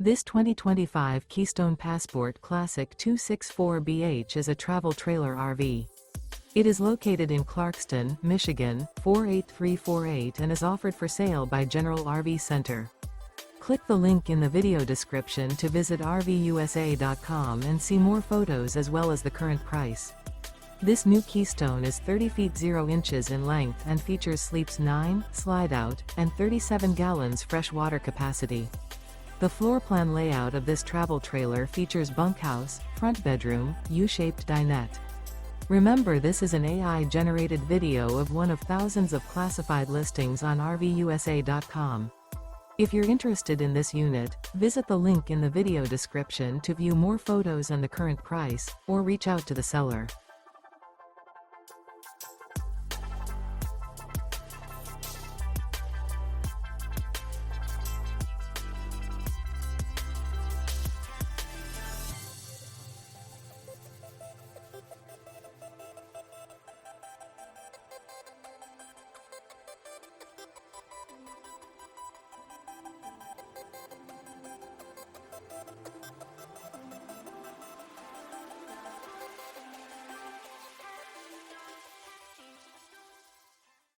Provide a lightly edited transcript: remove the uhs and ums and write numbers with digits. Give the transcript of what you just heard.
This 2025 Keystone Passport Classic 264BH is a travel trailer RV. It is located in Clarkston, Michigan, 48348 and is offered for sale by General RV Center. Click the link in the video description to visit RVUSA.com and see more photos as well as the current price. This new Keystone is 30 feet 0 inches in length and features sleeps 9, Slideout, and 37 gallons fresh water capacity. The floor plan layout of this travel trailer features bunkhouse, front bedroom, U-shaped dinette. Remember, this is an AI-generated video of one of thousands of classified listings on RVUSA.com. If you're interested in this unit, visit the link in the video description to view more photos and the current price, or reach out to the seller.